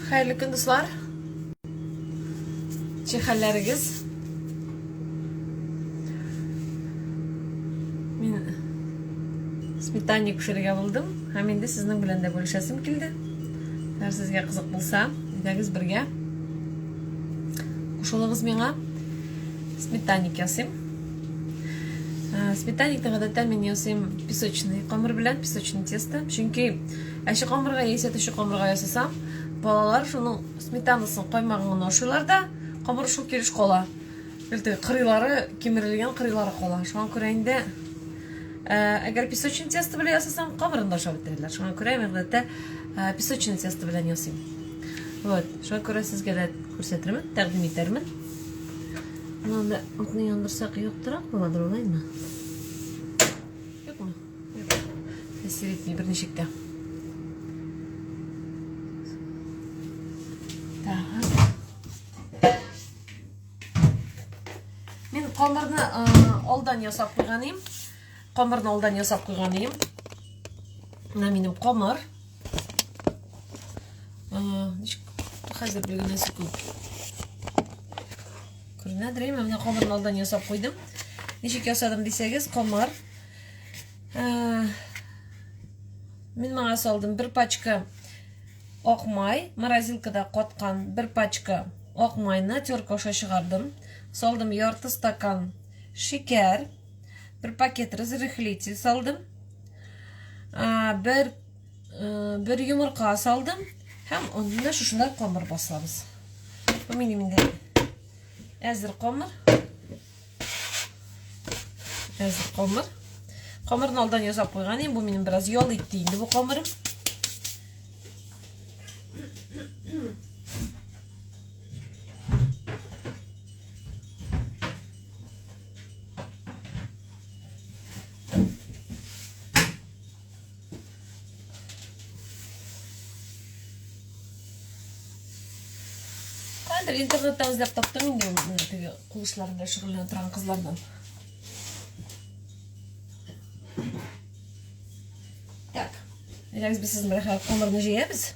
Hayırlı gün dostlar. Çehalleriniz. Men smetanyik pişirge buldum. Hem endi sizning bilan da bo'lishim keldi. Agar sizga qiziq bo'lsa, uydagiz birga qo'shiling'iz menga. Smetanyik yasayım. Smetanyikni odatda men yasayım pisocniy qamir bilan, pisocniy testo. Chunki shu qamirga yesa, shu qamirga yasasam, balalar şunun smetanaсын qo'ymag'ini o'shalarda qamir shu kelish qola. Bildi, qirlari kemirilgan qirlari qola. Shunga ko'ra endi agar pisocniy testo bilan yasasam, qamirni o'shab bitiradilar. Shunga ko'ra men odatda pisocniy testo bilan yasayım. Вот, shunga ko'ra sizga da ko'rsatiraman, taqdim etaman. Bunda o'tni yondirsak yo'qtiroq bo'ladir, o'ylaymi? Yo'qmi? Yo'q. Ta'sir etmay bir nechta. Men qamirni oldan yasab qo'ygan edim. Qamirni oldan yasab qo'ygan edim. Mana mening qamir. Hozir bilgan narsa ko'p. Ko'rinadimi? Mana qamirni oldan yasab qo'ydim. Nechik yasadim desangiz, qamir. Men mana soldim bir pachka oq may, morozilkada qotgan bir pachka oq mayni terkosha chiqardim. Soldim yarım stakan şeker, bir paket razrıhlitel saldım, bir yumurta saldım. Hem onunla şunday qamir basamiz. Bu mening hazır qamir. Hazır qamir. Qamirni oldan yasab qo'ygan edim. Bu mening biroz yo'l etdi endi bu qamirim. İnternetten izlep taptım indi kılıçlarında şıkırlanan kızlardan. Так, сейчас biz sizin bırakıp qamirni yiyemiz.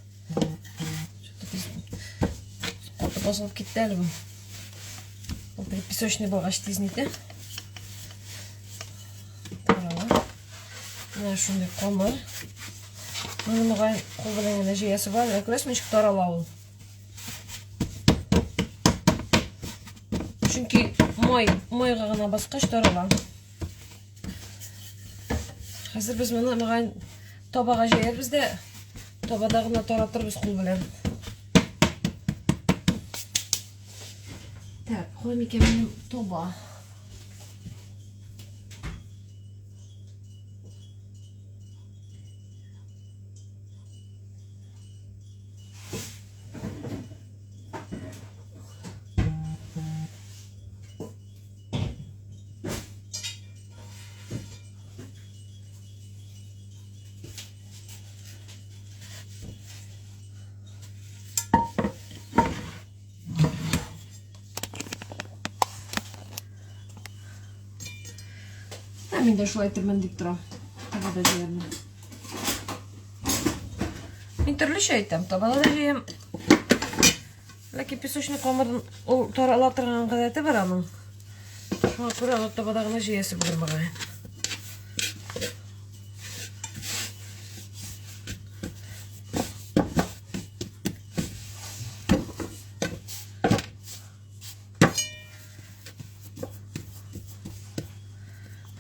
Qo'lda bosilib ketdi bu. Qo'lda pisocniy bo'lg'ach tezniydi. Mana shunday qamir. Buni qo'l bilan yana yeyasi bor, ko'rasizmi, nechta taralab. Çünkü moyga gana basqaç taralan. Hazır biz mana tobaga jeyapmiz de tobadagina taratirmiz qo'l bilan. Tak, qo'yim ekan mening toba. Men de şulay aytırman dep turam. Tabada jeyem. Men turlicha aytam, tabada da jeyem. Lekin pisocniy qamirni taralab turgan qadati bor aning. Shunga ko'ra tabadagina jeyasi bo'lmagan.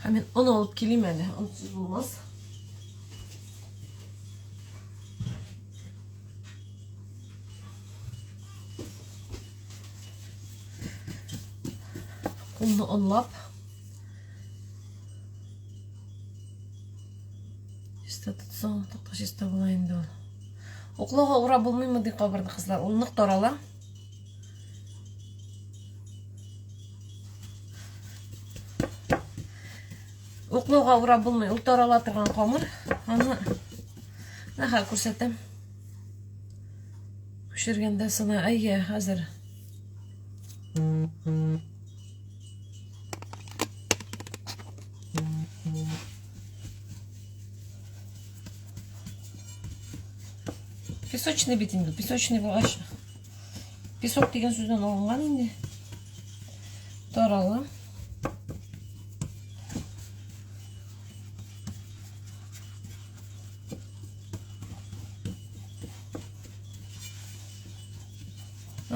Hemen onu alıp geleyim hele. Onsuz olmaz. Ұнны ұнлап. Чиста тұтсаң, тоқта чиста болайын да. Оқлауға ұра болмаймы дей қабырды қызлар. Ұнлық торала. Оқлауға ұра болмай, ұл торала тұрған қамыр. Аны наға көрсетім. Пішіргенде сына әйе әзір. Песочный бит инде, песочный болғаш. Песок деген сөзден алынған инде. Торалы.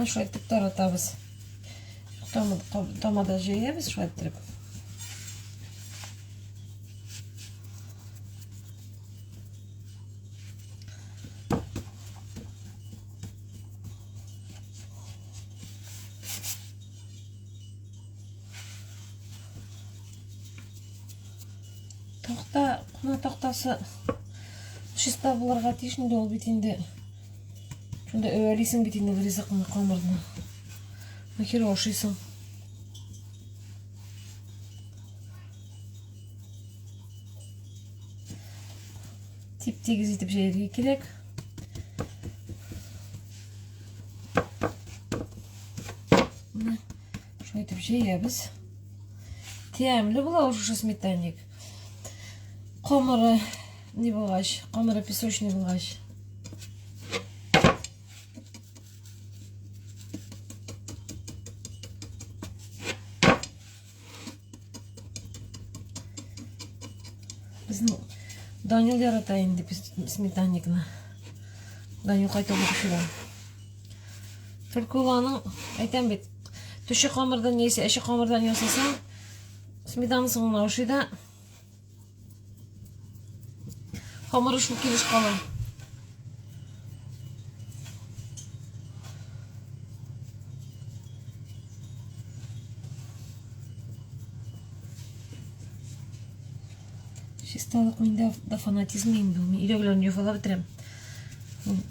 Шулай етіп таратабыз. Томада жейеміз, шулай еттіріп. Құна тоқтасы шиста бұларға тешінде ол бетінде. Шында өәлейсің бетінде біресі қына қамырдың. Мәкері ошайсың. Теп-тегіз етіп жайырге керек. Шой етіп жайабыз. Тиәмлі бұла ұшы сметанник. Қомыры не болғаш, қомыры песочный болғаш. Біздің Данил яратайын деп сметанникіні. Данил қайта болып үшірен. Только оланың, айтам бет, түші қомырдан несі, әші қомырдан ясасан, сметанысын ұна ұшыда, қомыры шул келіш қала. Шесталық менде да фанатизм енді. Мен үйдегілерін ефала бітірем.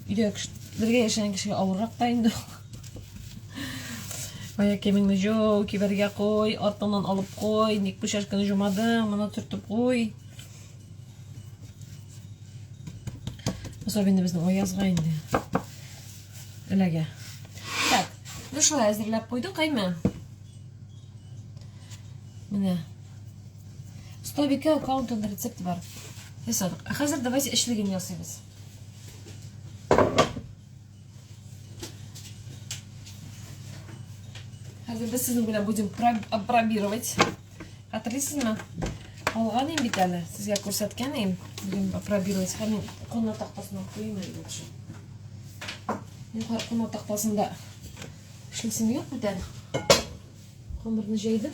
Үйдегілерге ешен кішіге ауыррақ дайынды. Бая кеміңді жоу, кеберге қой, артынан алып қой, нек бүшашканы жұмадың, мұна түртіп қой. Особенно біздің оязға енді. Үләге. Так, шылай әзірләп қойды, қайма? Міне. 102 аккаунтында рецепті бар. Ясадық. Қазір давайте ішлігін ясайбыз. Қазір біз сіздің білен будем пробировать. Қатырлайсыз ма? Алған ем бит әлі. Сізге көрсеткен ем. Будем пробировать. Мен қона тақтасына қойым әлі. Мен қона тақтасында ішлесім yok бұдан. Қомырны жайды.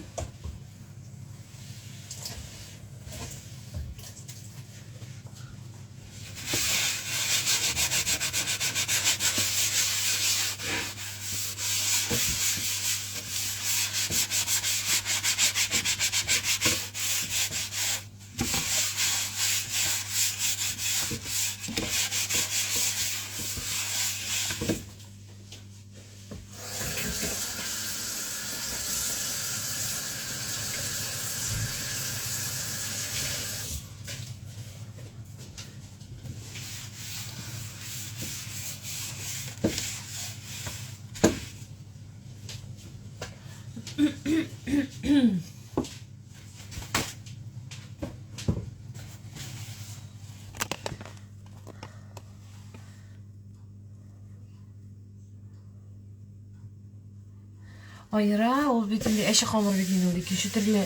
Айыра, ол бетінде әші қамыр бетінде ол екен. Шүтірлі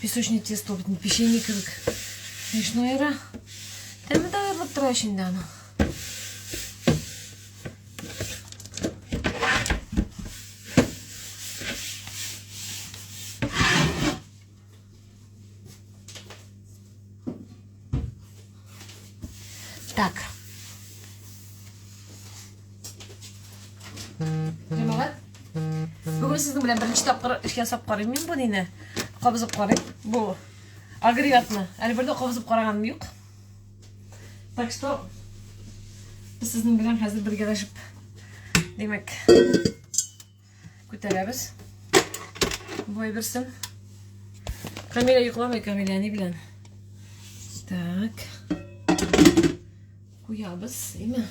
песочный тесто бетінде пешені кірік. Нешін айыра? Тәмі де айырлып тұра ішінде ана. Так. Жамағат? Бүгін Бүгін сіздің білен бірінші тапқыр ішке сап қарайым мен бұл нені қабызып қарайым. Бұл агрегатны. Әлі бірді қабызып қарағаным жоқ. Так что біз сіздің білен қазір бірге дашып демек көтереміз. Бой бірсін. Камиля ұйқыламай, Камиля не білен. Так. Қоябыз, еме.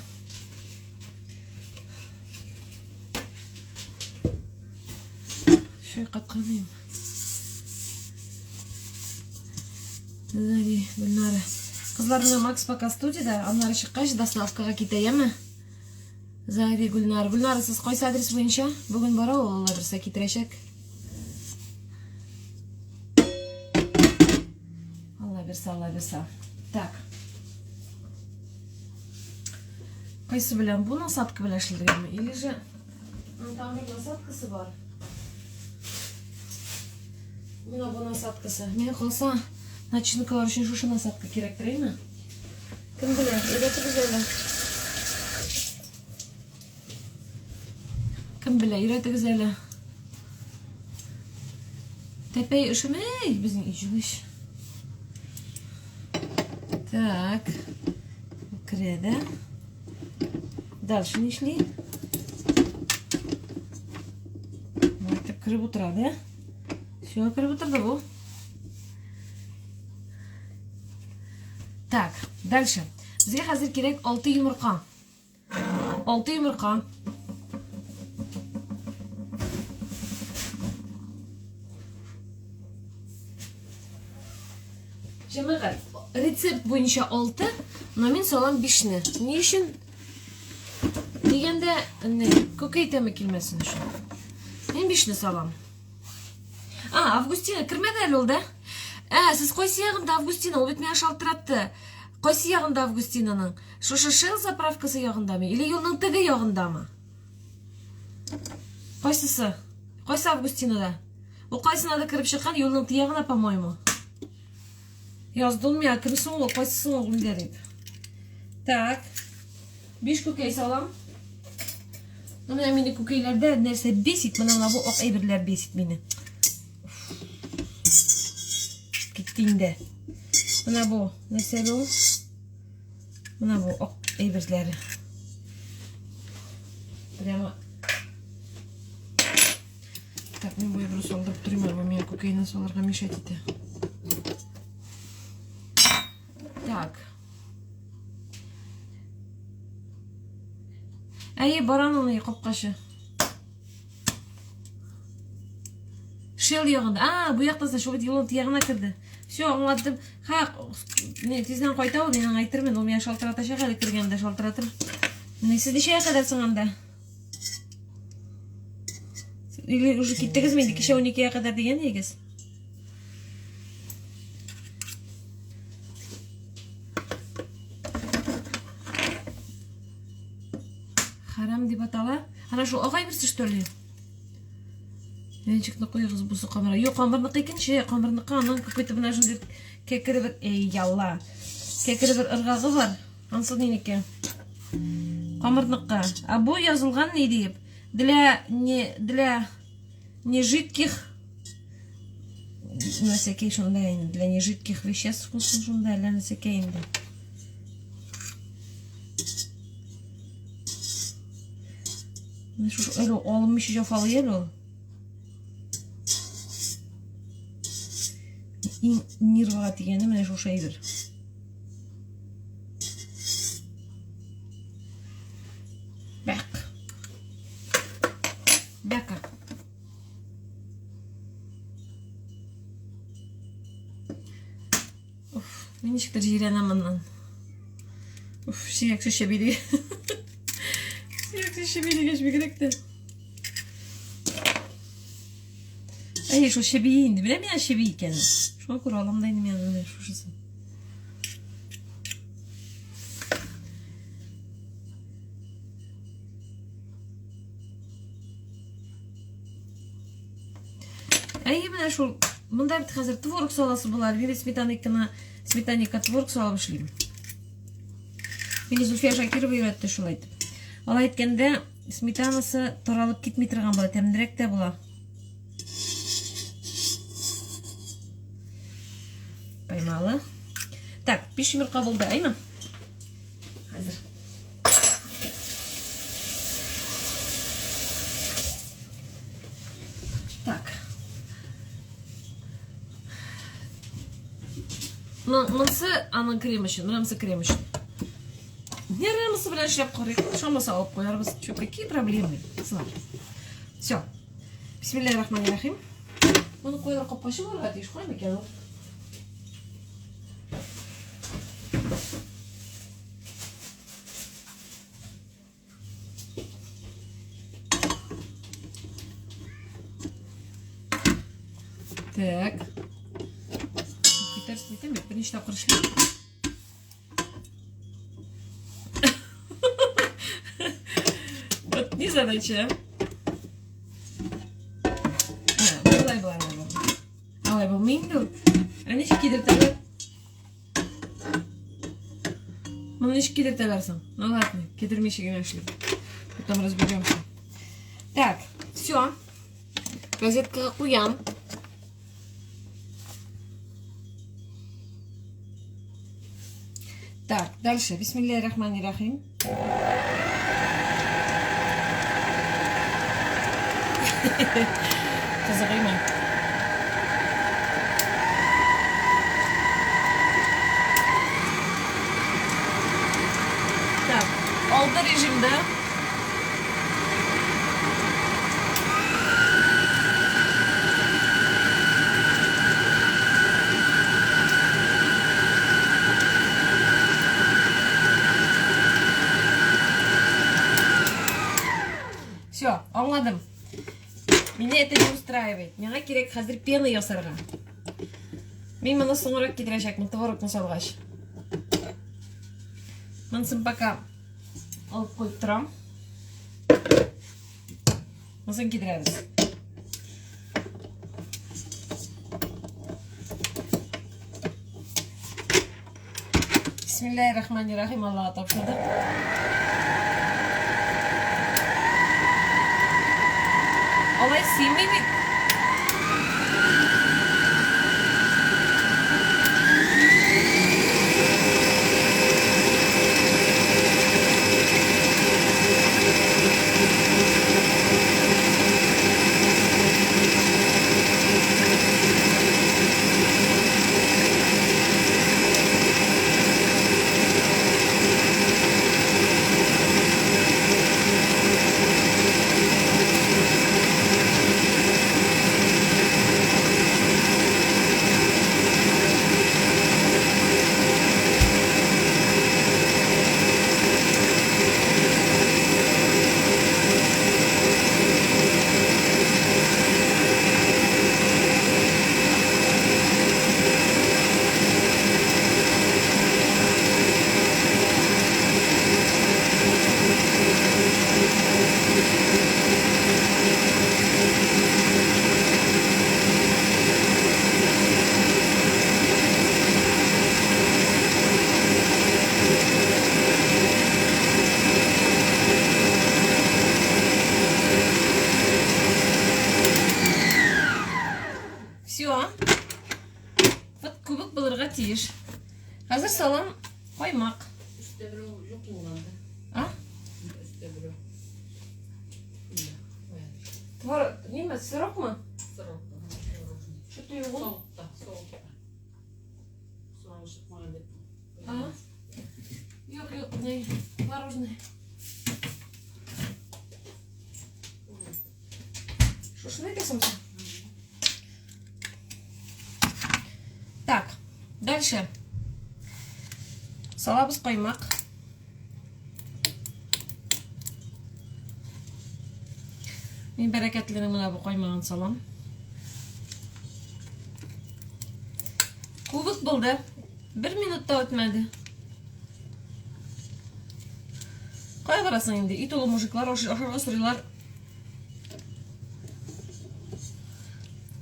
Шөй қатқанайым. Сізді Гүлнары. Қызларына Макс пока студияда, анлары шыққаш доставкаға кетейемі? Зайри Гүлнары. Гүлнары, сіз қойса адрес бойынша? Бүгін бара олар бірса кетірешек. Алла берса. Так. Қайсы білем, бұл насадка біле шылдыгеме? Или же там бір насадкасы бар? Мына бұл насадкасы. Мен қолса начинкалар үшін шушы насадка керектірей ме? Кім біле? Үйретіңіз әлі. Кім біле? Үйретіңіз әлі. Тепей үшімей біздің үйжігіш. Так, креда. Дальше не шли. Вот так крып отырады, да? Все, крып отырды бұл. Так, дальше. Бізге қазір керек 6 юмырқа. 6 юмырқа. Жемеғар. Рецепт бойынша 6, но мен салам 5-ні. Не үшін? Дегенде көкейтемі келмесін үшін. Мен 5-ні салам. Августина, кірмеді әлі ол да? Сіз қойсы яғында Августина, ол бет мен шалтыратты. Қойсы яғында Августинаның. Шушы шел заправкасы яғында ме? Или елінің тігі яғында ма? Қойсысы? Қойсы Августинада? Ол қойсынада кіріп шыққан елінің тіяғына, по-моему. Яздым я, кірісің ол, қойсысын ол білдеріп. Так. 5 көкей салам. Мына мені көкейлерді нәрсе бесит, мына бұл оқ әйбірлер бесит мені. Кеттейінде. Мына бұл нәрсе бұл. Мына бұл оқ әйбірлері. Прямо. Так, мен бұл әйбірі солдырып тұрым арба, мен көкейіне соларға мешет еті. Так. Әйе, баран оны қопқашы. Шел яғында. Бұл яқтаса шобет елін тияғына кірді. Все, оңладым. Тезінен қойта ол, енің айтырмен. Ол мен шалтырата шағады кіргенде шалтыратыр. Сізді шея қадарсың анда? Или уже кеттігіз менде кеше 12-я қадар деген егіз? Харам деп атала. Ана шу ағай бірсі, что ли? Меншікні қойғыз бұсы қамыра. Йо, қамырнықы екенші. Қамырнықы анан көпеті бұна жүндер кекірі бір... Ей, ялла. Кекірі бір ұрғағы бар. Ансыл денеке. Қамырнықы. А бұл yazылған не дейіп? Для нежидких... Насекей шундайын. Для нежидких веществ шундайын. Для насекейін. Өлі олым меші жофалы ел ол. Нирваға тегені міне шошай бір. Бәк. Бәкі. Мен ешіктір жиранамынан. Шияксы шебелі. Шияксы шебелі кешбе керекті. Әй, шо шебейінді. Біле мен шебей екені. Шо көрі аламдайны мен өне шошысын. Әй, мен шо... Мұнда бітті қазір творог саласы болар. Вері сметаника творог салып ұшлейм. Мені Зульфия Шакирова үйретті шулайды. Ал айткенде сметанасы таралып кетмей тұрған болады. Тәмдірек те бола. Поймала. Так, пишемирка болды, айма? Hazır. Так. Мынсы аның крем үшін, мынамсы крем үшін. Не рамысы білән шілеп қорайық, шамасы алып қойарбыз. Что, какие проблемы? Все. Бисмиллахиррахманиррахим. Оны қойылар қоппашы бар, атеш қойм екен ол. Так. Питер істейтін бет, бірінші тапқыр ішіліп. Вот не задача. Алай бұл меңді. Әнеші кедіртелер. Мұны неші кедіртелерсің? Ну ладно, кедірмеші кемешілік. Потом разберемся. Так, все. Розеткаға қоям. Так, дальше. Бисмиллахиррахманиррахим. Қызығыма. Так, алды режимді. Все, аңладым. Меня это не устраивает. Меңа керек қазір пена ясарға. Мен мұны соңырақ кетірәшәкмін, творог салғаш. Мұнысын пока алып қойып тұрам. Мұнысын кетірәбіз. Бисмиллахиррахманиррахим, Аллаға тапшырдық. Олай сүймейді. Тиеш. Қазір салам қоймақ. Үсте біреу жоқ болғанды. А? Үсте біреу. Творог, неме, сырок ма? Сырок. Что-то его? Соғықта, соғықта. Соған ұшып қойған деп. А? Yok, не, творожный. Шошын айтасың сен? Так. Дальше. Салабыз қоймақ. Мен бәрәкәтлінің мұна бұл қоймаған салам. Кубик болды. 1 минутта өтмәді. Қай қарасың енді? Ит олы мужиклар, ашарға сұрилар.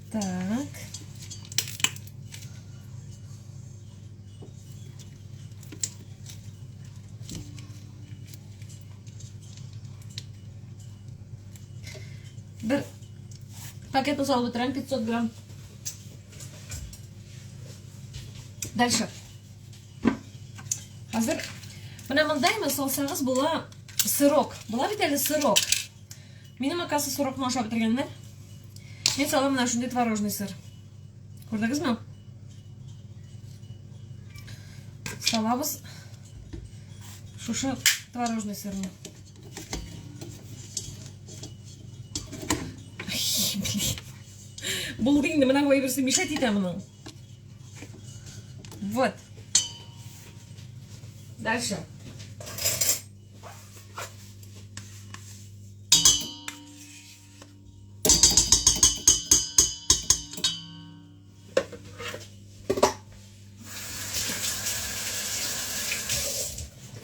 Так. Bir paket saldı 500 gram. Дальше. Hazır. Buna mındayma salsanız bula sırok. Bula bir tane sırok. Benim akası sırok maşa bitirgenler. Ben salam na şunday tворожный sır. Gördünüz mü? Salabız şuşu tворожный sırını. Бұл дейінді мына қой берсе мешать етем мұның. Вот. Дальше.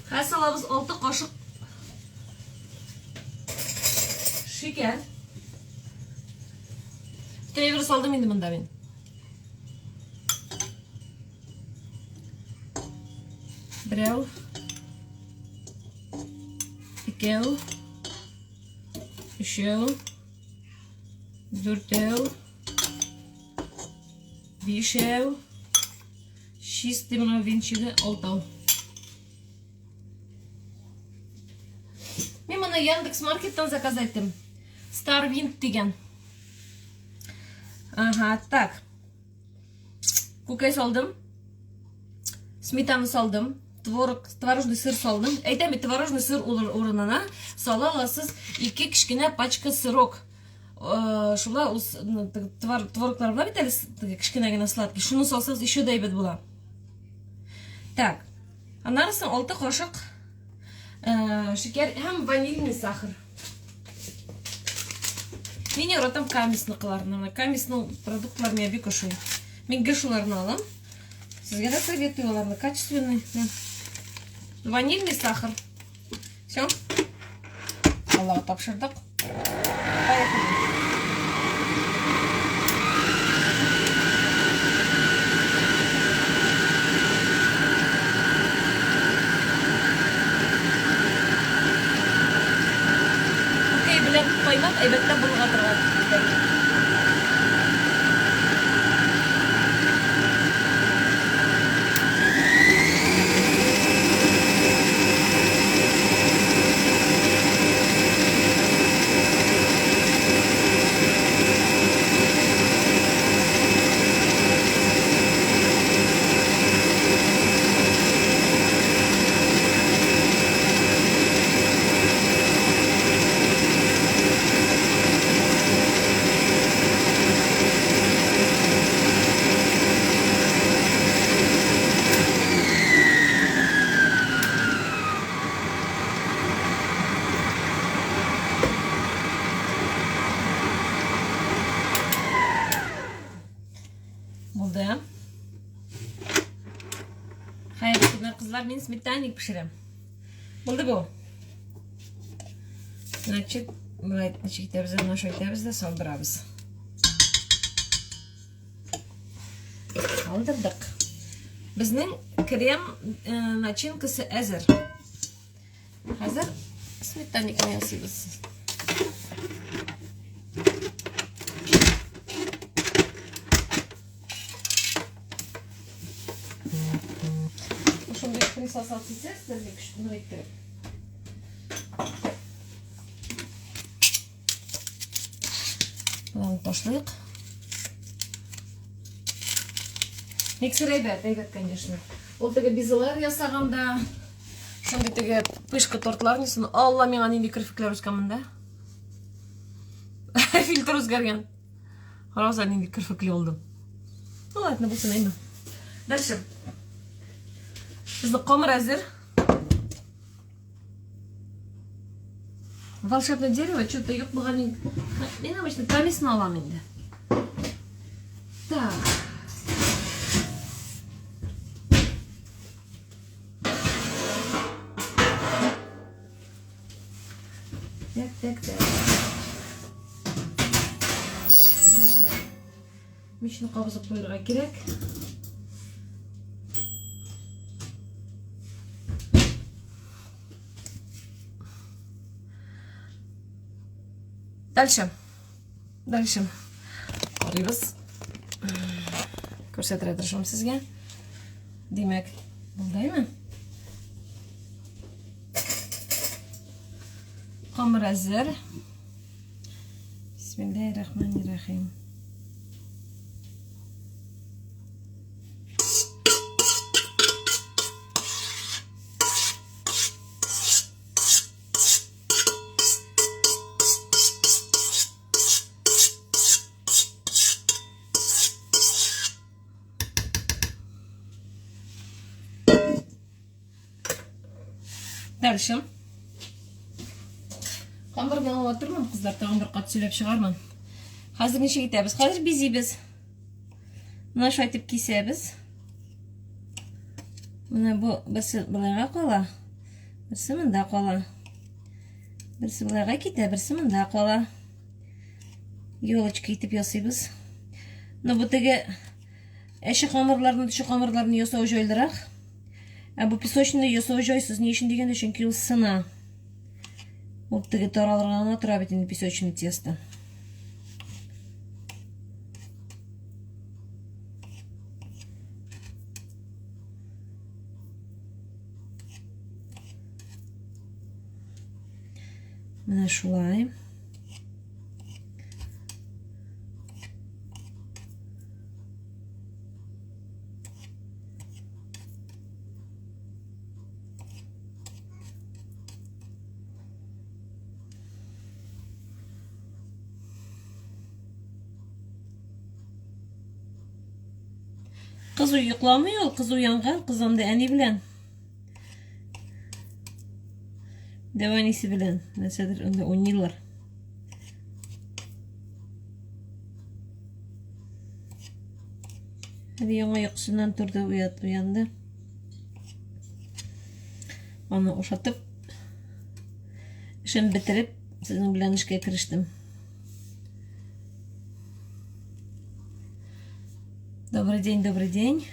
Қазір саламыз 6 қашық шекер. Тевір салдым енді мұнда мен. Біреу, екеу, үшеу, төртеу, бешеу, шесті мына венчігі алтау. Мен мұны Яндекс Маркеттен заказ еттім. Starwind деген. Ага, так. Көкөй салдым. Сметана салдым. Творожный сыр салдым. Әйтәм, творожный сыр орынына сала аласыз 2 кішкене пачка сырок. Шула твороглар була бит әле кішкене генә сладкий. Шуны салсагыз еще да әйбәт була. Так. Анарысын 6 кашык шекер һәм ванильный сахар. Мен яратам камисныкларны. Камисның продуктларын я бик ошый. Мен гешуларны алам. Сезгә дә советую аларны, качественный. Ванильный сахар. Все. Аллага тапшырдык. Поехали. Окей, белән каймак әйбәттә булырга торган. Болды. Hayırlı kızlar, ben smetаник pişirem. Болды bu. Значит, нашу итебізді салдырабыз. Салдырдық. Біздің крем начинкасы әзір. Қазір сметаникны ясыйбыз. Присосал сейчас, даже что-то найти. Ладно, пошли. Миксер әйбәт, конечно. Ол теге безалар ясаганда, шундый теге пышка тортларнысын, Алла миңа нинди кирпикләр үскәнмен да. Фильтр үзгәргән. Хараза нинди кирпикле булдым. Ладно, булсын инде. Дальше. Біздің қомыр әзір. Волшебное дерево, что-то yok бұған. Мен обычно камесін алам енді. Так. Так. Мешіні қабызып қойырға керек. Дальше. Қарайбыз. Көрсетіп отырмын сізге. Демек, булдаймы? Камыр әзер. Бисмиллахир-рахманир-рахим. Дальше. Камырды алып отырмын, қыздар, тағын бір қат сөйлеп шығармын. Қазір неше кетеміз? Қазір безейбіз. Мына шайтып кесеміз. Мына бұл бірсі бұлайға қола. Бірсі мұнда қола. Бірсі бұлайға кете, бірсі мұнда қола. Елочка етіп ясайбыз. Но бұл теге әші қамырларын ясау жойлырақ. Бұл песочный ясау жойсыз. Не үшін дегенде үшін кел сына. Бұл теге таралырғана тұра бетінде песочный тесто. Мына шулай. Kız uyuklamıyor, kız uyangan, kızım da eni bilen. Devanisi bilen, nesedir, onda oynuyorlar. Hadi yana uykusundan turdu, uyandı. Onu uşatıp, işini bitirip, sizin bilen işe kiriştim. Добрый день, добрый день.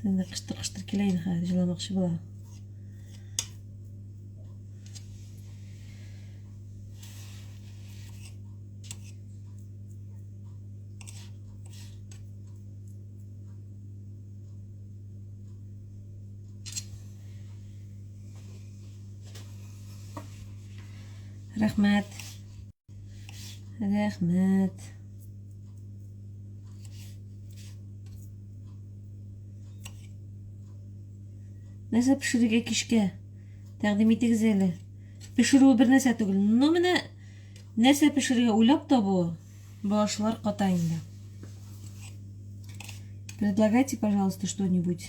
Тенде кыштыр келейін, жыламақшы бола. Рахмет. Рахмет. Нәрсе пішіруге кешке тәқдим етегіз әлі. Пішіруі бір нәрсе түгіл. Но міне нәрсе пішіруге ойлап табу башылар қатайында. Предлагайте, пожалуйста, что-нибудь.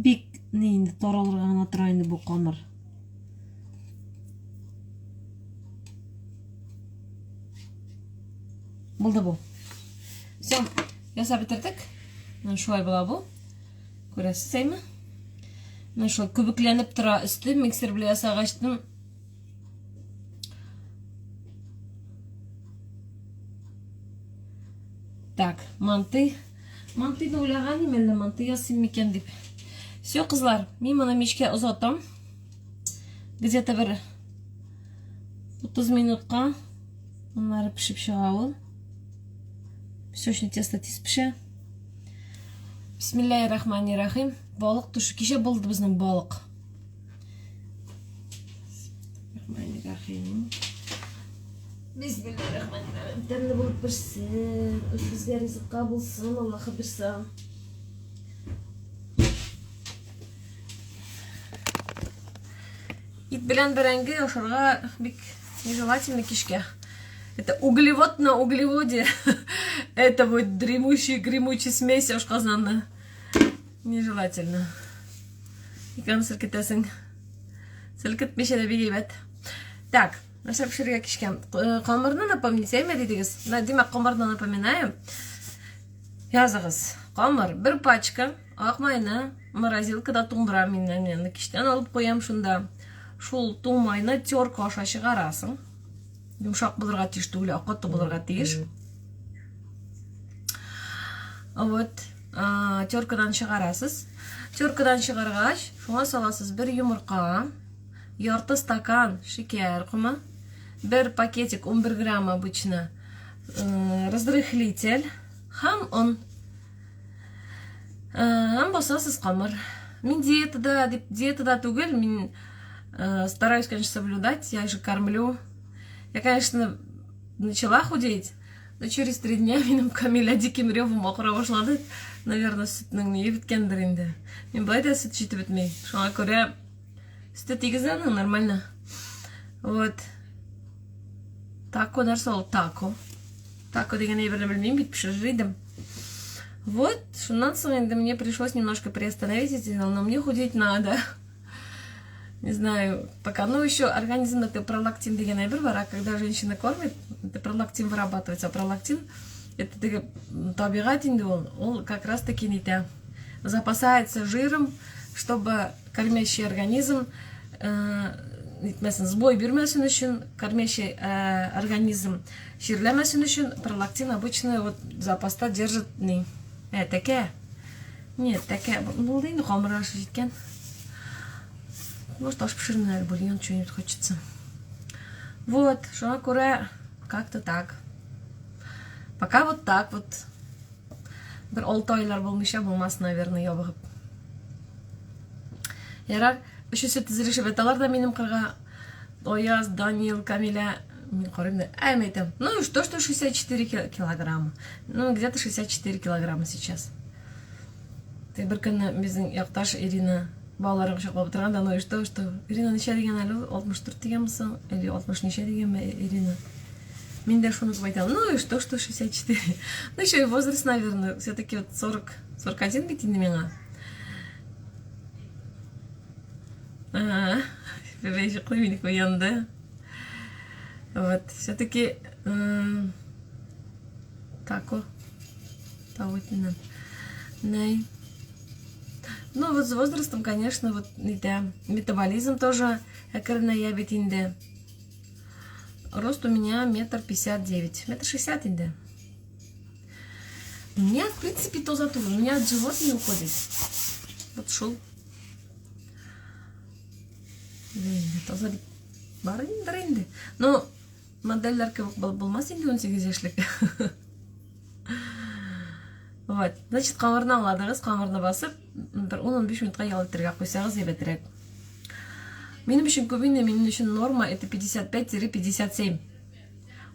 Бик нейінді таралырғана тұрайынды бұл қамыр. Болды бұл. Все, ясап бітірдік. Шулай бола бұл. Көресіз сәймі? Шулай көбікленіп тұра үсті миксер біле ясаға аштым. Так, манты. Мантыны ойлаған емелі, манты ясым мекен деп. Все, қызлар, мен мұны мешке ұзаттым. Где-то бір 30 минутқа мұнары пішіп шығауыл. Песочный тесто тез піші. Бисмиллахир-рахманир-рахим. Балық тұшы. Кеше болды біздің балық. Бисмиллахир-рахманир-рахим. Бисмиллахир-рахманир-рахим. Тәмді болып бірсін. Бізге ризыққа болсын. Аллахы бірсін. Ит белән бәрәңге ашарға бик нежелательно кешке. Это углевод на углеводе. Это вот дремучий смесь ашқазанны. Нежелательно. Икән сілкетесің. Сілкетмеше де бегейбет. Так, нәрсе пішірге кешке. Қамырны напомнитейме дедіңіз. Демек, қамырны напоминаем. Язығыз. Қамыр, бір пачка. ак майны морозилкада туңдырам мен енді кештен алып қоям шунда. Шул туң майны терка аша чыгарасың. Йомшак булырга тиеш түгел, акытты булырга тиеш. Вот, теркадан чыгарасыз. Теркадан чыгаргач, шуңа саласыз бер йомырка, ярты стакан шекер кумы, бер пакетик 11 грамм обычно разрыхлитель, һәм он. Һәм басасыз камыр. Мин диетада түгел, мин стараюсь, конечно, соблюдать, я же кормлю. Я, конечно, начала худеть, но через 3 дня минем Камиля диким ревом акыра башлады. Наверное, сүтнең не биткәндер инде. Мин былай да сүт җитеп бетми. Шуңа күрә сүт тигезән нормально. Вот. Тако нәрсә ул тако. Тако дигән әйберне белмим бит, пешерер идем. Вот, шуннан соң инде мне пришлось немножко приостановить эти дела, но мне худеть надо. Не знаю, пока. Ну, еще организмда пролактин деген әйбер бар, а когда женщина кормит, пролактин вырабатывается. А пролактин это табигать инде он как раз таки нитә. Запасается жиром, чтобы кормящий организм сбой бирмәсен өчен, кормящий организм жирләмәсен өчен пролактин обычно вот запаста держит не. Тәкә. Нет, тәкә. Булды инде камырга җиткән. Может, аж пширный бульон, что-нибудь хочется. Вот, шуңа күрә как-то так. Пока вот так вот. Бер 6 айлар булмыйча булмас, наверное, ябыгып. Ярар, өчесе тизелешеп әтәләр да минем кырга. Ояз, Данил, Камиля, мин карыйм да, әйтәм. Ну, что 64 килограмма. Ну, где-то 64 килограмма сейчас. Ты бер көнне безнең якташ Ирина балаларын кочаклап утырганда, ну, что, Ирина ничә дигән әле? 64 дигәнмесең? Или 60 ничә дигәнме Ирина? Мин дә шуны әйтәм. Ну, что 64. Ну, еще и возраст, наверное, все-таки вот 41 бит инде миңа. Бебейшеклы минек уянды. Вот, все-таки тако. Тавытина. Най. Ну, вот с возрастом, конечно, вот да, метаболизм тоже экерная бит инде. Рост у меня 1,59 м. 1,60 м инде. У меня, в принципе, то зато. У меня от живот не уходит. Вот шел. Таза бит бар инде. Но модельләр кебек булмас инде 18 яшьлек. Вот. Значит, камырны аңладыгыз, камырны басып, бер 10-15 минутка ял итәргә куйсагыз ябетрәк. Минем өчен күп инде, минем өчен норма это 55-57.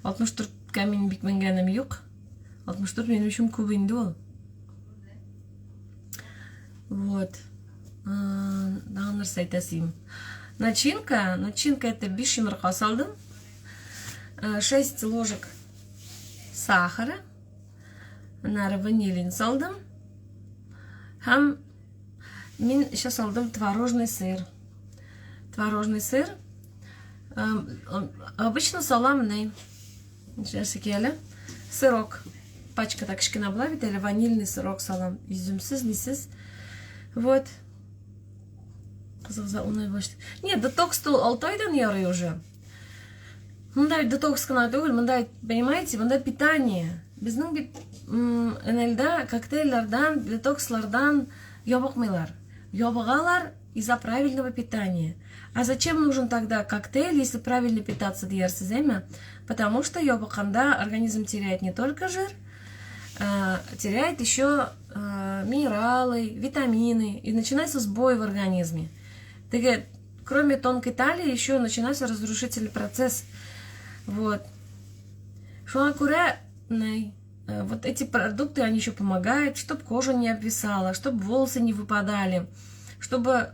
64 мин бик менгәнем юк. 64 минем өчен күп инде ул. Вот. Дагы нәрсә әйтәсем. Начинка это 5 йомырка салдым, 6 ложек сахара, ванилин салдым, һәм мин сейчас салдым творожный сыр. Творожный сыр. Обычно салам не. Сейчас келе. Сырок. Пачкада кичкенә була бит әле, ванильный сырок салам. Изюмсез, нисез. Вот. Кызыгыза унай башлый. Нет, детокс-то 6 айдан ярый уже. Мындай детокс кына түгел, мындай, понимаете, мындай питание. Безнең бит энелдә коктейльләрдән, детокслардан ябыкмыйлар. Ябыгалар из-за правильного питания. А зачем нужен тогда коктейль, если правильно питаться диярсез, әйме? Потому что ябыкканда организм теряет не только жир, теряет еще минералы, витамины, и начинается сбой в организме. Кроме тонкой талии, еще начинается разрушительный процесс. Вот. Шуңа күрә, вот эти продукты, они еще помогают, чтобы кожа не обвисала, чтобы волосы не выпадали, чтобы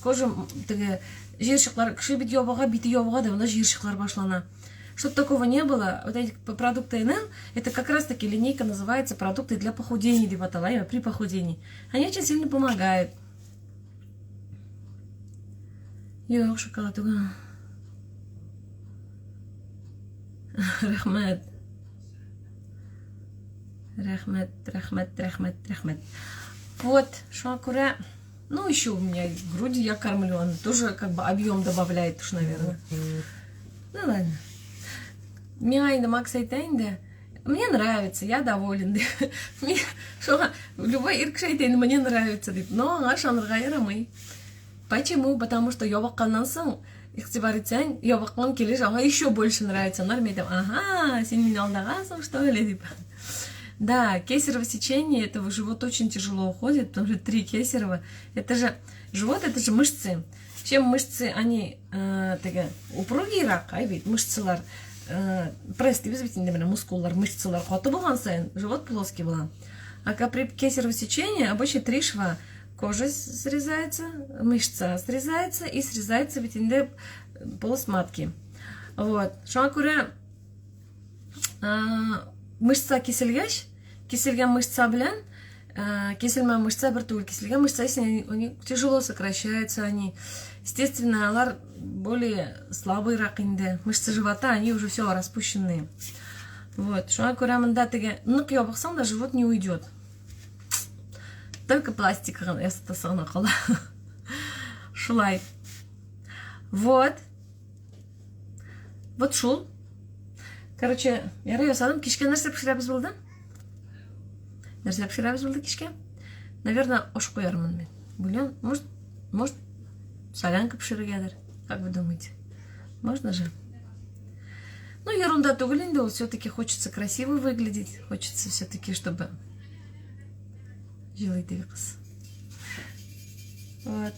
кожа, жиршиклар, кеше бит ябыга, бите ябыга, да, монда жиршиклар башлана. Чтобы такого не было, вот эти продукты НЛ, это как раз таки линейка называется продукты для похудения, при похудении. Они очень сильно помогают. Yok, шоколад уган. Рәхмәт. вот, шуакуре. Ну, еще у меня груди я кормлю, она тоже как бы объем добавляет уж, наверное. Ну ладно. Меня Макс айтайнда. Мне нравится, я доволен. Мне любой иркшайтайн мне нравится, но наш анргайрамый. Почему? Потому что я ваканнан соң игътибаритсаң, я вакан келеш, ага еще больше нравится. Нормально. Ага, сен меня алдагансың, что ли? Да, кесарево сечение, это живот очень тяжело уходит, потому что 3 кесарева. Это же живот, это же мышцы. Чем мышцы, они упругийраак, айбит, мышцалар, пресс дейбиз бит инде менен мускуллар, мышцалар каты болгон сайын живот плоский была. А при кесарево сечении обычно 3 шва. Кожа срезается, мышца срезается и срезается бит инде полость матки. Вот. Шуакуре мышца киселгеш, киселген мышца белән, киселмәгән мышца бер түгел. Киселгән мышца, если они тяжело сокращаются, они, естественно, алар более слабыйрак инде. Мышцы живота, они уже все распущенные. Вот. Шуңа күрә монда теге нык ябыксаң да живот не уйдет. Только пластикага ясатасына кала. Шулай. Вот. Вот шул. Короче, ярый ясадым. Кичке нәрсә пешерәбез булды? Нәрсә пешерәбез булды кичке? Наверное, аш куярмын мен. Бульон, может, солянка пешерергәдер. Как вы думаете? Можно же? Ну, ерунда түгел инде, все-таки хочется красиво выглядеть. Хочется все-таки, чтобы... Жилый ты кыз. Вот.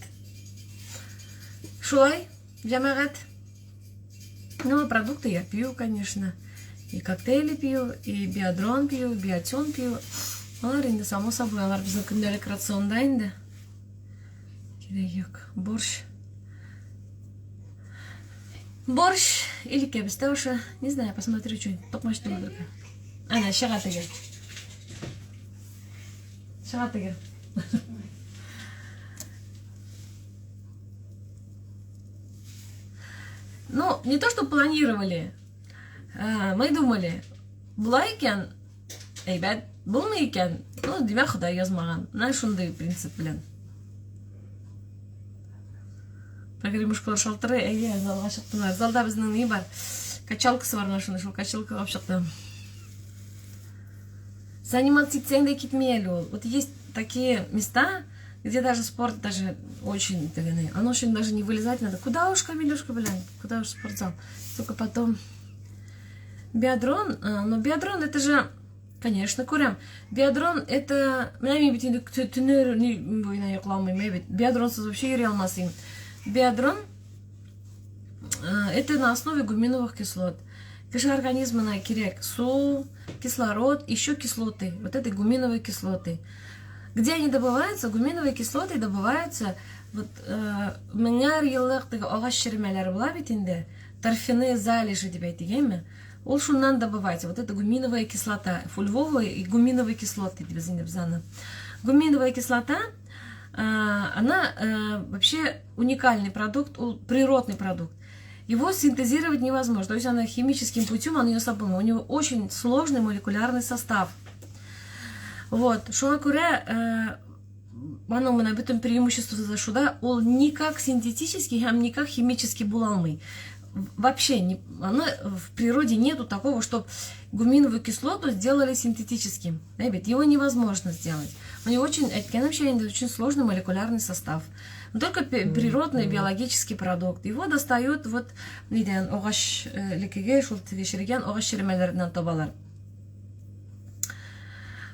Шулай, джамагат. Ну, продукты я пью, конечно. И коктейли пью, и биодрон пью, и биотион пью. Алар инде само собой, алар биздин күндөлүк рационда инде. Керек борщ. Борщ или кебисте уже. Не знаю, посмотрю, что токмашты буду. Ана, шагатыгы. Шагатыгы. Ну, не то, что планировали. Мы думали, булай икән, әйбәт, булмый икән. Ну, димәк, Ходай язмаган. Менә шундый принцип белән. Погремушкалар шалтыры, әйе, залга чыктылар. Залда безнең ни бар? Качалкасы бар, шуны шул качалкага алып чыктым. Заниматься итсәң дә китмей әле ул. Вот есть такие места, где даже спорт даже очень, оно очень даже не вылезать надо. Куда уж камелюшка, блин, куда уж спортзал. Только потом биадрон, но биадрон это же, конечно, курям. Биадрон это, биадрон вообще реалмасим. Биадрон это на основе гуминовых кислот. Киши организма на кирек су, кислород, еще кислоты. Вот это гуминовые кислоты. Где они добываются? Гуминовые кислоты добываются вот меңәр еллык теге агач черемәләре була бит инде. Торфяные залежи дип әйтегәнме? Ул шуннан добывается. Вот это гуминовая кислота, фульвовые и гуминовые кислоты дип әйтәбез. Гуминовая кислота, она вообще уникальный продукт, природный продукт. Его синтезировать невозможно. То есть она химическим путем, он ее собой. У него очень сложный молекулярный состав. Вот. Шуңа күрә, аның менә бөтен преимущество за шуда, ол никак синтетически, никак химически була алмый. Вообще, в природе нету такого, чтобы гуминовую кислоту сделали синтетическим. Его невозможно сделать. У него очень сложный молекулярный состав. Но только природный биологический продукт. Его достают вот, огач лекеге, шул тешерген, огач черемәләреннән табалар.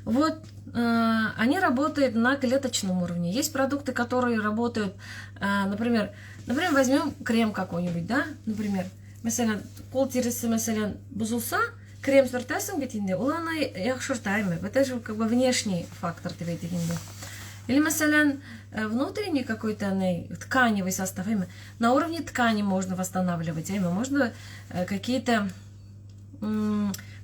Вот, они работают на клеточном уровне. Есть продукты, которые работают, например, возьмем крем какой-нибудь, да, например, кол терisi mesela бузулса, крем сөртәсең бит инде, ул аны яхшыртаймы. Это же как бы внешний фактор дип әйтегәндә. Или, mesela, внутренний какой-то тканевый состав. На уровне ткани можно восстанавливать. Можно какие-то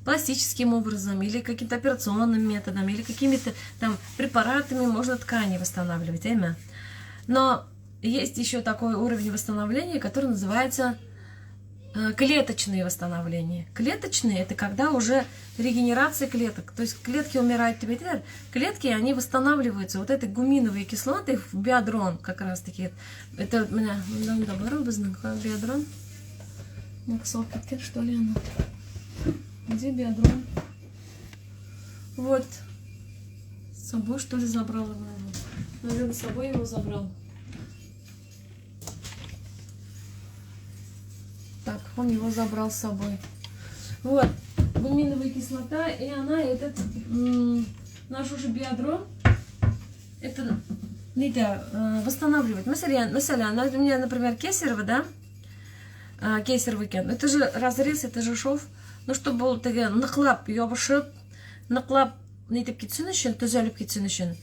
пластическим образом, или каким-то операционным методом, или какими-то там препаратами можно ткани восстанавливать. Но есть еще такой уровень восстановления, который называется клеточные восстановления. Клеточные — это когда уже регенерация клеток. То есть клетки умирают, клетки, они восстанавливаются. Вот эти гуминовые кислоты в биодрон как раз таки. Это у меня добавил биодрон. Что ли оно? Где биодрон? Вот. С собой, что ли, забрал его? Наверное, с собой его забрал. Так, он его забрал с собой. Вот, гуминовая кислота, и она, этот, наш уже биодрон, это, восстанавливает. Mesela, у меня, например, кесарево, да, кесарево кен. Это же разрез, это же шов. Ну, чтобы был такой ныклап, ябышып, ныклап, нетіп кетсін үшін, түзеліп кетсін үшін.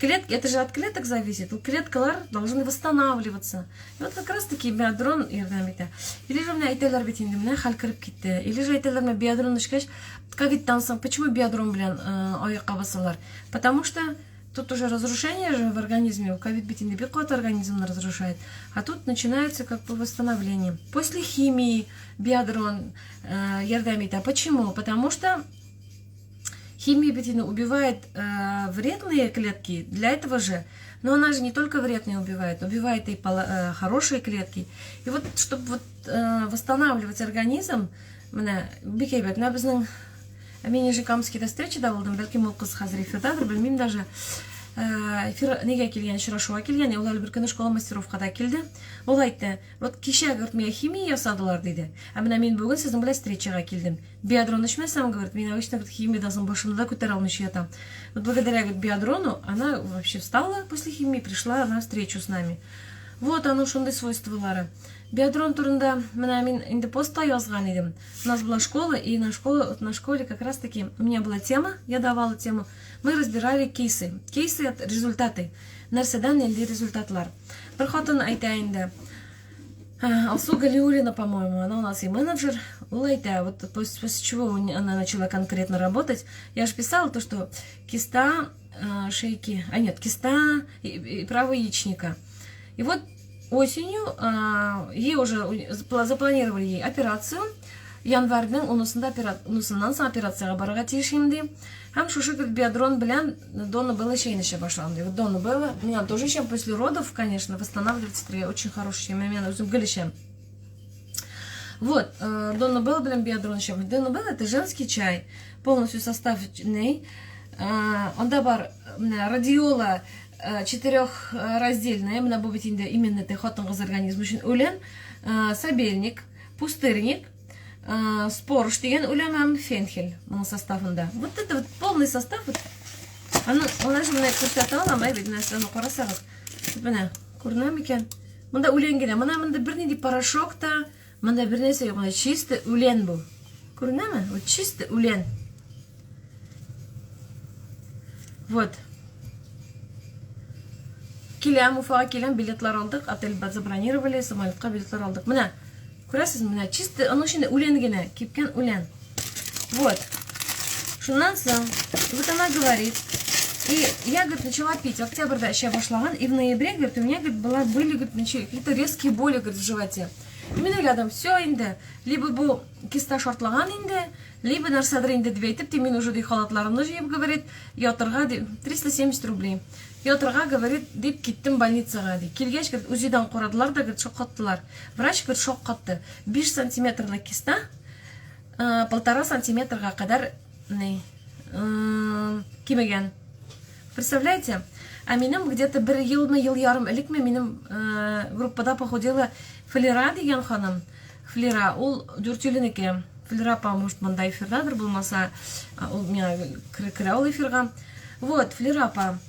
Клетки, это же от клеток зависит. Клеткалар должны восстанавливаться. И вот как раз таки биодрон ярдамита. Или же у меня айтайлар бетинде, меня халькарып кетті. Или же айтайлар на биодрон ішкаш, как это там, почему биодрон, аяққа басалар? Потому что тут уже разрушение же в организме. У ковид бетинде бекот организм разрушает. А тут начинается как бы восстановление. После химии биодрон ярдамита. Почему? Потому что химия бетина убивает вредные клетки, для этого же. Но она же не только вредные убивает и хорошие клетки. И вот, чтобы вот, восстанавливать организм, бекейбек, на біздің мен ежекамскийда встречада болдым, бәлкім ол қыз қазір эфирдадыр, білмеймін даже. Неге келген, шырашуға келген, олар бір күні школа мастеровкада келді. Ол айтты, вот кеше говорит, меня химия ясадылар дейді. А мен бүгін сіздің біле встречаға келдім. Биодрон ішмесам, говорит, мен обычно химиядасын башымда көтер алмыш ятам. Вот благодаря биодрону она вообще встала после химии, пришла на встречу с нами. Вот оно шундай свойстволары. Биодрон турында мен инде постта язган едім. У нас была школа, и на школе как раз таки у меня была тема, я давала тему. Мы разбирали кейсы. Кейсы — это результаты. Нәрседен елде результатлар. Бір хатын айта инде. Алсу Галиулина, по-моему, она у нас и менеджер. Ол айта, вот после чего она начала конкретно работать. Я же писала то, что киста шейки, киста и правого яичника. И вот осенью ей уже запланировали ей операцию. Январьдың унысынан соң операцияға баруға тиеш емді. Һәм шушы биодрон белән Дона Белла шейнеше башланды. Вот Дона Белла, меня тоже еще после родов, конечно, восстанавливается, очень хороший, меня өзім гілішем. Вот, Дона Белла белән биодрон еще. Дона Белла — это женский чай, полностью составный. Онда бар радиола четырехраздельная, именно это хатын-кыз организм үшін үлен, сабельник, пустырник, спорш деген үлем фенхель составында. Вот это вот полный состав. Она же меня көрсетала, видно, оны қарасаңыз. Міне, көрінем екен. Мында үлен келе. Мында бірнеде порошок та, мында бірнесе жоқ, чисті үлен бұл. Көрінем ме? Вот чисті үлен. Вот. Келем, Уфаға келем, билетлар алдық, отель забронировали, самолетқа билетлар алдық. Міне, көресіз, міне, чисті, оның ішінде үлен гене, кепкен үлен. Вот. Шуннан соң, вот она говорит, и я, говорит, начала пить. В октябрьда еще башлаган, и в ноябре, говорит, у меня, говорит, были, говорит, какие-то резкие боли, говорит, в животе. Именно рядом все инде, либо был киста шортлаган инде, либо нарсадыр инде двейтіп, темен уже дей халатларымны жиып, говорит, ятырға 370 рублей. Ятырға, говорит, деп кеттім больницаға дей. Келгеш, говорит, УЗИдан қорадылар да, говорит, шок қаттылар. Врач, говорит, шок қатты. 5 сантиметрлы киста, 1,5 сантиметрға қадар кемеген. Представляете? А менің где-то бір ел ярым ілікме менің группада походила Флера деген ханым. Флера, ол дүртелінеке. Флера, может, мында эфирдадыр болмаса, ол мен кірі ол эфирға. Вот, Флера,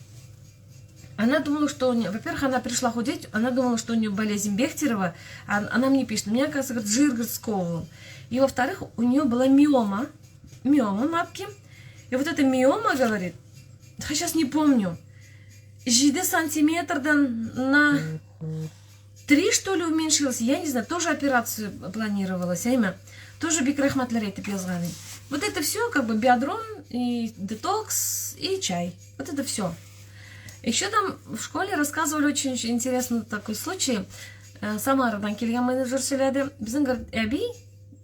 она думала, что... Во-первых, она пришла худеть, она думала, что у нее болезнь Бехтерева. Она мне пишет, меня, оказывается, говорит, жир, говорит, сковывал. И, во-вторых, у нее была миома мапки. И вот эта миома, говорит, я сейчас не помню, 7 сантиметрдан на 3, что ли, уменьшилась. Я не знаю, тоже операцию планировалась, тоже бикрахматлярей тепезганый. Вот это все, как бы, биодрон, и детокс, и чай. Вот это все. Еще там в школе рассказывали очень интересный такой случай. Самарадан келген менеджер сөйледі. Біздің, говорит, әби,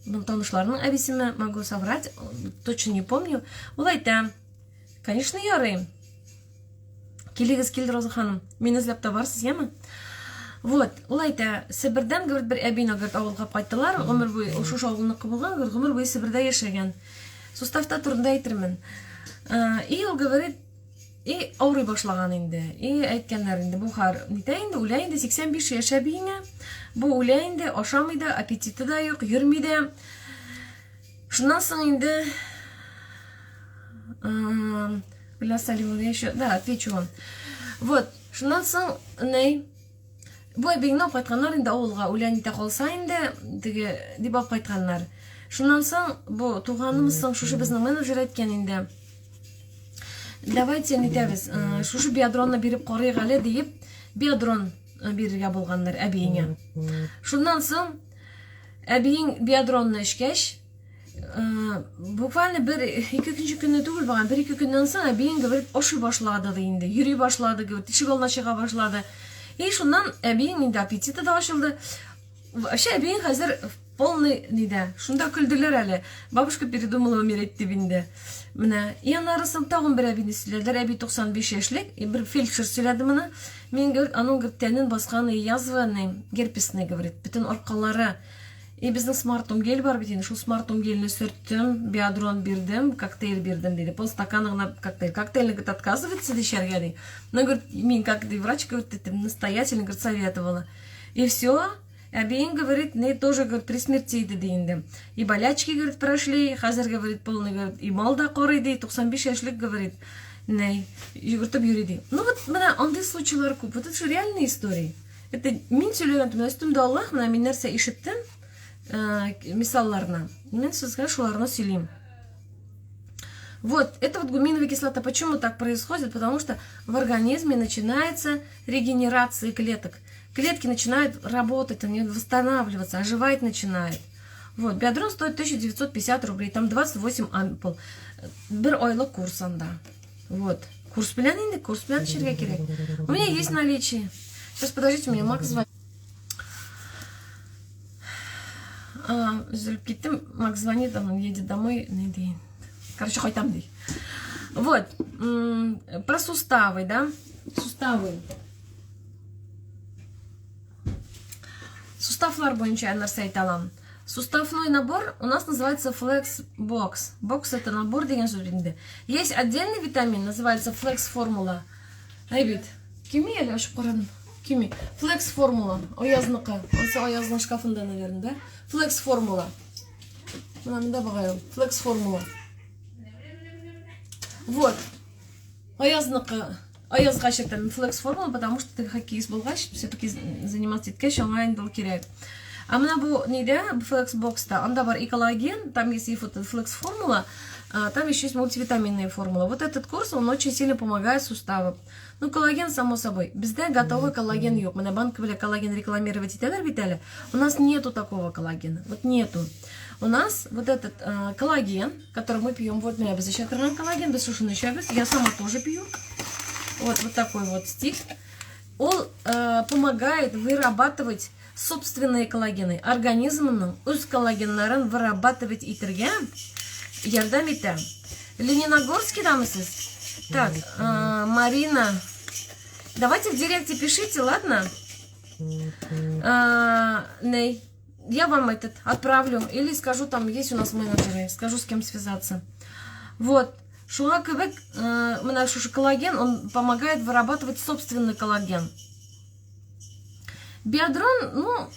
танышларның әбисеме, могу соврать, точно не помню. Ул әйтә, конечно, ярый. Килегез килде, Роза ханым. Мин эзләп табарсыз, яме? Вот, ул әйтә, Себердән, говорит, бер әбине, говорит, авылга кайттылар, гомер буе шушы авылныкы булган, говорит, гомер буе Себердә яшәгән. Суставта турында әйтермен. И ул говорит, и авырый башлаган инде. И әйткәннәр инде, бу хар, нитә инде, үлә инде 85 яшь әбиеңә. Бу үлә инде, ашамый да, аппетиты да юк, йөрми дә. Шуннан соң инде Бля Салимова еще, да, отвечу вам. Вот, шуннан соң ней бу әбиеңне алып кайтканнар инде авылга, үлә нитә калса инде, теге дип алып кайтканнар. Шуннан соң бу туганымызның шушы безнең менеджер әйткән инде. Давайте нитәбез, шушы биодронны биреп карыйк әле дип, биодрон бирергә булганнар әбиеңә. Шуннан соң әбиең биодронны эшкәч, буквально bir-iki көнне түгел булган, 1-2 көннән соң әбиең говорит, ашый башлады инде, йөри башлады, говорит, ишек алдына чыга башлады. И шуннан әбиең инде аппетиты да ачылды. Вообще әбиең хәзер полный ниде. Шунда күлделәр әле. Бабушка передумала умереть дип инде. Менә янарысын тагын бер әбине сөйләделәр. Әби 95 яшьлек, бер фельдшер сөйләде моны. Мин говорит, аның тәнен баскан язваны, герпесный, говорит, бөтен аркалары. И безнең смартум гель бар бит инде. Шул смартум гельне сөрттем, биодрон бирдем, коктейль бирдем диде. Полстакана гына коктейль. Коктейльне говорит, отказывается дишәргә ди. Но говорит, мин как врач, говорит, настоятельно, говорит, советовала. И все. Әбиең, говорит, не тоже, говорит, при смерти иде инде. И болячки, говорит, прошли, хәзер, говорит, полный, говорит, и мал да корый ди, 95 яшьлек, говорит, не, йөгертеп йөри ди. Ну вот, менә андый случайлар күп. Вот это же реальные истории. Это мин сөйләгән, менә өстемдә Аллаһ, менә мин нәрсә ишеттем, мисалларны. Мин сезгә шуларны сөйлим. Вот, это вот гуминовая кислота. Почему так происходит? Потому что в организме начинается регенерация клеток. Клетки начинают работать, они восстанавливаться, оживать начинают. Вот, биодрон стоит 1950 рублей, там 28 ампул. Бір ойлық курс анда. Вот, курс белән инде, курс белән эчәргә кирәк. У меня есть наличие. Сейчас, подождите, мне Макс звонит. Üzülüp gittim, Макс звонит, он едет домой, не дейін. Короче, кайтам дей. Вот, про суставы, да? Суставы. Суставлар бойынша нәрсә әйтә алам. Суставной набор у нас называется Flex Box. Box это набор деген сөз инде. Есть отдельный витамин, называется Flex Formula. Әйбит, кими әле ашып карадым. Кими. Flex Formula. Аязныкы. Онсы аязның шкафында, наверное, да? Flex Formula. Мында багайым. Flex Formula. Вот. Аязныкы. Аязга шертем Flex Formula, потому что ты хоккеист булгач, все-таки заниматься иткәч онлайн был кирәк. А менә бу нидә, Flex Box'та, анда бар и коллаген, там есть и Flex Formula, там еще есть мультивитаминная формула. Вот этот курс, он очень сильно помогает суставам. Ну, коллаген, само собой. Бездә готовый коллаген юк. Менә банк белә коллаген рекламировать итәләр бит әле. У нас нету такого коллагена. Вот нету. У нас вот этот коллаген, который мы пьем, вот менә без ишәкергән коллаген, без шушыны эчәбез. Я сама тоже пью. Вот такой вот стик. Он помогает вырабатывать собственные коллагены. Организмның үз коллагеннарын вырабатывать итергә ярдәм итә. Лениногорскийдамы сез? Так, Марина. Давайте в директе пишите, ладно? Я вам этот отправлю. Или скажу, там есть у нас менеджеры. Скажу, с кем связаться. Вот. Шуңа кебек, менә шушы коллаген, он помогает вырабатывать собственный коллаген. Биодрон, ну,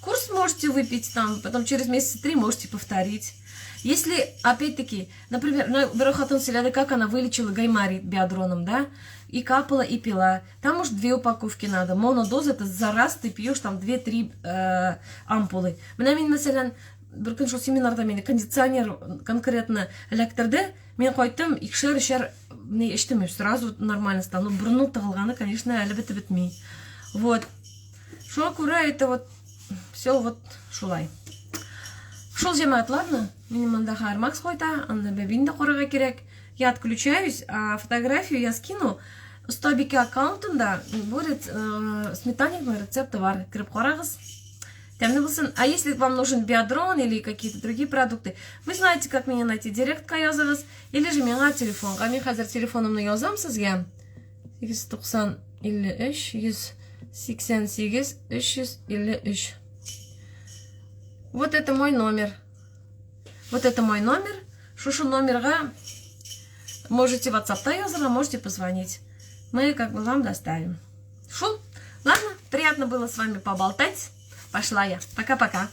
курс можете выпить там, потом через месяца 3 можете повторить. Если, опять-таки, например, Берохатун Селяда, как она вылечила гайморит биодроном, да, и капала, и пила, там, может, 2 упаковки надо. Монодоза, это за раз ты пьешь там 2-3 ампулы. Менә мин, мәсәлән, бір күн шул семинарда мені кондиционер конкретно электірді, мен қойттым, 2-3 не эчтем, сразу нормально стало. Но бурны тығылғаны, конечно, әлі бітмей. Вот. Шуңа күрә, это вот, все вот шулай. Шул жемәт, ладно? Минем мында хәр Макс қойта, анда бәбин да қорыға керек. Я отключаюсь, а фотографию я скину. Стабике аккаунтында будет сметанник рецепты бар. Кіріп қарағыз. А если вам нужен биодрон или какие-то другие продукты, вы знаете, как меня найти. Директка языңыз, или же меня телефонға. Мен қазір телефонымны язам сізге. 890 53 188 353. Вот это мой номер. Вот это мой номер. Шушу номерға можете в WhatsApp языра, можете позвонить. Мы как бы вам доставим. Ладно, приятно было с вами поболтать. Пошла я. Пока-пока.